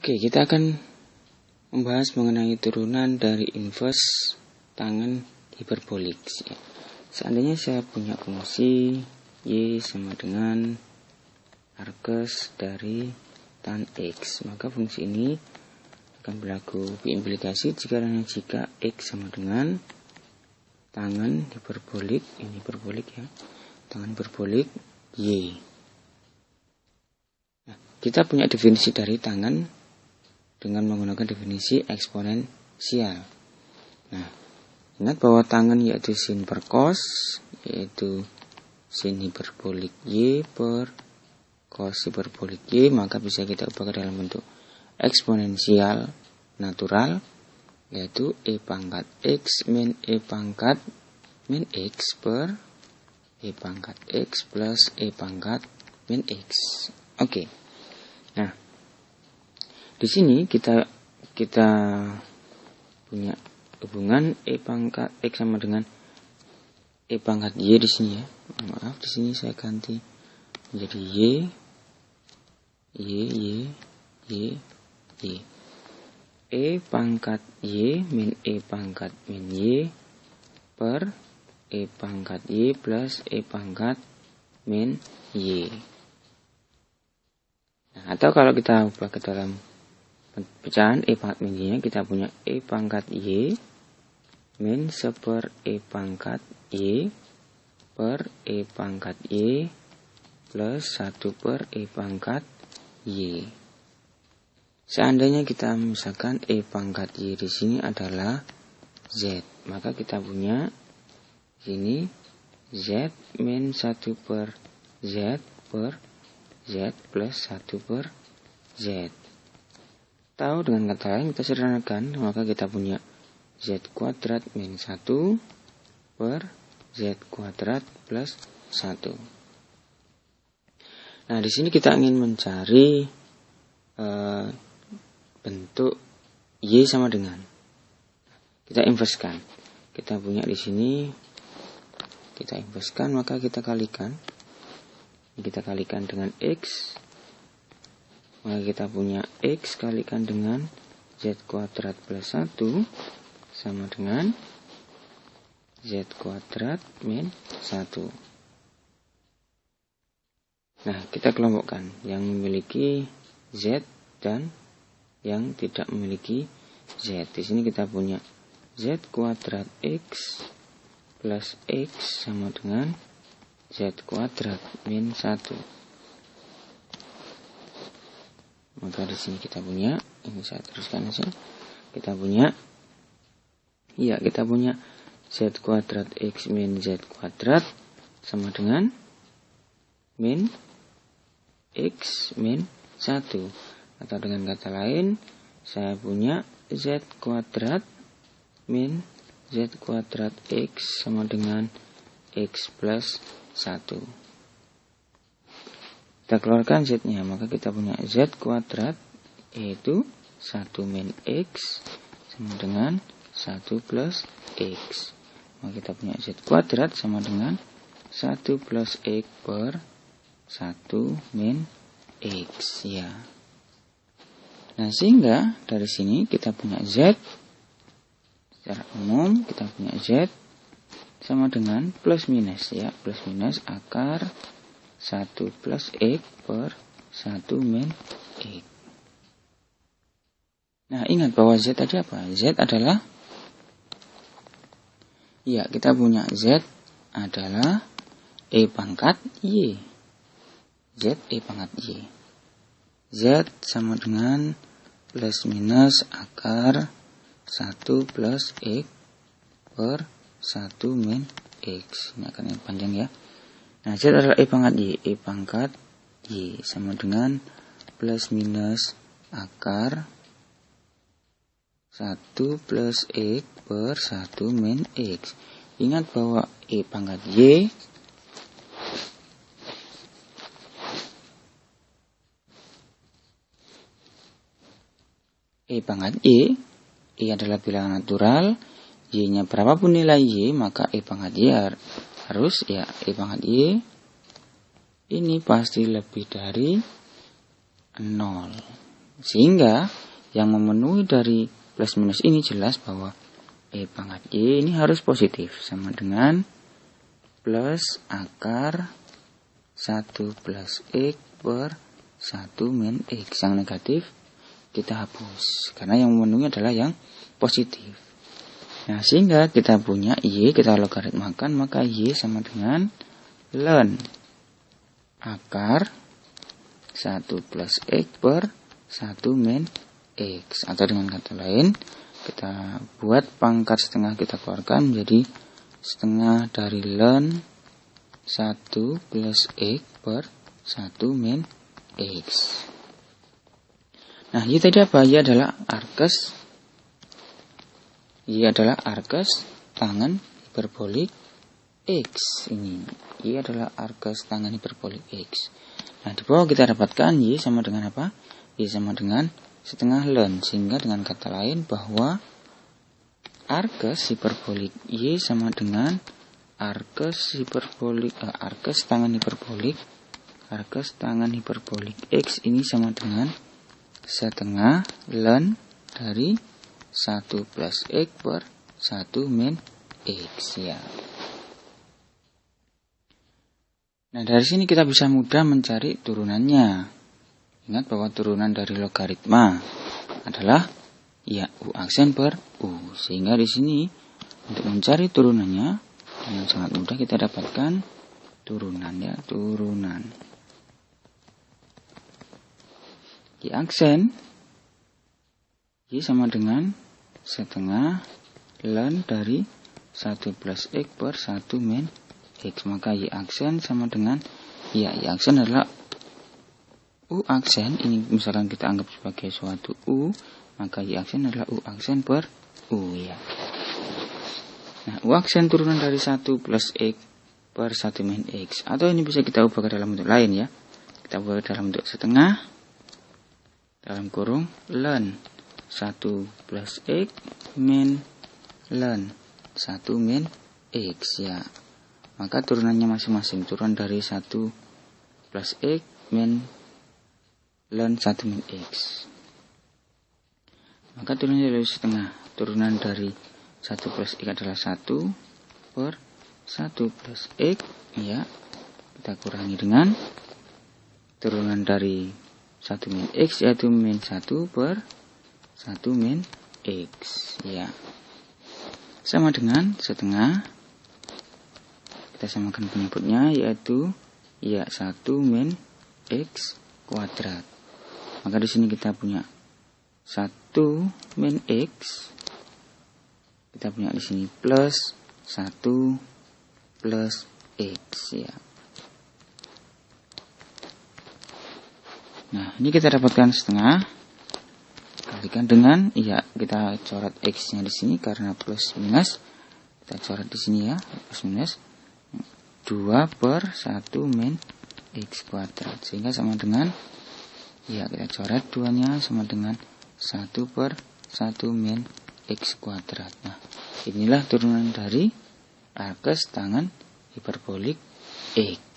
Oke, kita akan membahas mengenai turunan dari inverse tangen hiperbolik. Seandainya saya punya fungsi y sama dengan arcus dari tan x, maka fungsi ini akan berlaku biimplikasi jika x sama dengan tangen hiperbolik, ini hiperbolik ya, tangen hiperbolik y. Nah, kita punya definisi dari tangen dengan menggunakan definisi eksponensial. Nah, ingat bahwa tangen yaitu sin per cos, yaitu sin hiperbolik y per cos hiperbolik y, maka bisa kita ubah ke dalam bentuk eksponensial natural, yaitu e pangkat x min e pangkat min x per e pangkat x plus e pangkat min x. Oke. Nah, di sini kita punya hubungan e pangkat x sama dengan e pangkat y di sini ya. Maaf, di sini saya ganti menjadi y. E pangkat y min e pangkat min y per e pangkat y plus e pangkat min y. Nah, atau kalau kita ubah ke dalam pecahan e pangkat min y, kita punya e pangkat y min seper e pangkat y per e pangkat y plus 1 per e pangkat y. Seandainya kita misalkan e pangkat y di sini adalah z, maka kita punya sini z min 1 per z plus 1 per z. Tahu dengan kata lain kita sederhanakan, maka kita punya z kuadrat min 1 per z kuadrat plus 1. Nah, di sini kita ingin mencari bentuk y sama dengan. Kita inverskan. Kita punya di sini, kita inverskan, maka kita kalikan. Kita kalikan dengan x. Maka kita punya x kalikan dengan z kuadrat plus 1 sama dengan z kuadrat min 1. Nah, kita kelompokkan yang memiliki z dan yang tidak memiliki z. Di sini kita punya z kuadrat x plus x sama dengan z kuadrat min 1. Maka di sini kita punya, ini saya teruskan saja. Kita punya z kuadrat x min z kuadrat sama dengan min x min 1. Atau dengan kata lain, saya punya z kuadrat min z kuadrat x sama dengan x plus 1. Kita keluarkan z-nya, maka kita punya z kuadrat yaitu 1 min x sama dengan 1 plus x. Maka kita punya z kuadrat sama dengan 1 plus x per 1 min x ya. Nah, sehingga dari sini kita punya z secara umum, kita punya z sama dengan plus minus ya, plus minus akar 1 plus x per 1 min x. Nah, ingat bahwa z tadi apa? Z adalah, ya, kita punya z adalah e pangkat y. Z e pangkat y. Z sama dengan plus minus akar 1 plus x per 1 min x. Ini akan yang panjang ya. Nah, z adalah e pangkat y sama dengan plus minus akar 1 plus x per 1 min x. Ingat bahwa e pangkat y adalah bilangan natural, y-nya berapapun nilai y, maka e pangkat y harus ya e pangkat y ini pasti lebih dari 0. Sehingga yang memenuhi dari plus minus ini jelas bahwa E pangkat Y ini harus positif, sama dengan plus akar 1 plus X per 1 min X. Yang negatif kita hapus, karena yang memenuhi adalah yang positif. Nah, sehingga kita punya Y, kita logaritmakan, maka Y sama dengan ln akar 1 plus X per 1 min X. Atau dengan kata lain, kita buat pangkat setengah kita keluarkan menjadi setengah dari ln 1 plus X per 1 min X. Nah, Y tadi apa? Y adalah arkes. Y adalah arkes tangen hiperbolik X. Ini Y adalah arkes tangen hiperbolik X. Nah, di bawah kita dapatkan Y sama dengan apa? Y sama dengan setengah ln. Sehingga dengan kata lain bahwa arkes hiperbolik Y sama dengan arkes tangen hiperbolik X ini sama dengan setengah ln dari 1 plus X per 1 min X, ya. Nah, dari sini kita bisa mudah mencari turunannya. Ingat bahwa turunan dari logaritma adalah ya U aksen per U. Sehingga di sini untuk mencari turunannya dengan sangat mudah kita dapatkan turunan, ya, turunan. Y aksen Y sama dengan setengah ln dari 1 plus X per 1 min X. Maka Y aksen sama dengan Y aksen adalah U aksen. Ini misalkan kita anggap sebagai suatu U, maka Y aksen adalah U aksen per U, ya. Nah, U aksen turunan dari 1 plus X per 1 min X. Atau ini bisa kita ubah ke dalam bentuk lain, ya. Kita ubah ke dalam bentuk setengah dalam kurung ln 1 plus X min ln 1 min X, ya. Maka turunannya masing-masing. Turunan dari 1 plus X min ln 1 min X. Maka turunannya dari setengah. Turunan dari 1 plus X adalah 1 per 1 plus X, ya. Kita kurangi dengan turunan dari 1 min X, yaitu min 1 per 1 min X, ya. Sama dengan setengah. Kita samakan penyebutnya, yaitu ya 1 min X kuadrat. Maka di sini kita punya 1 min X. Kita punya di sini plus 1 plus X, ya. Nah, ini kita dapatkan setengah. Kalikan dengan, ya, kita coret X-nya di sini karena plus minus. Kita coret di sini, ya, plus minus 2 per 1 min X kuadrat. Sehingga sama dengan, ya, kita coret 2-nya sama dengan 1 per 1 min X kuadrat. Nah, inilah turunan dari arkes tangen hiperbolik X.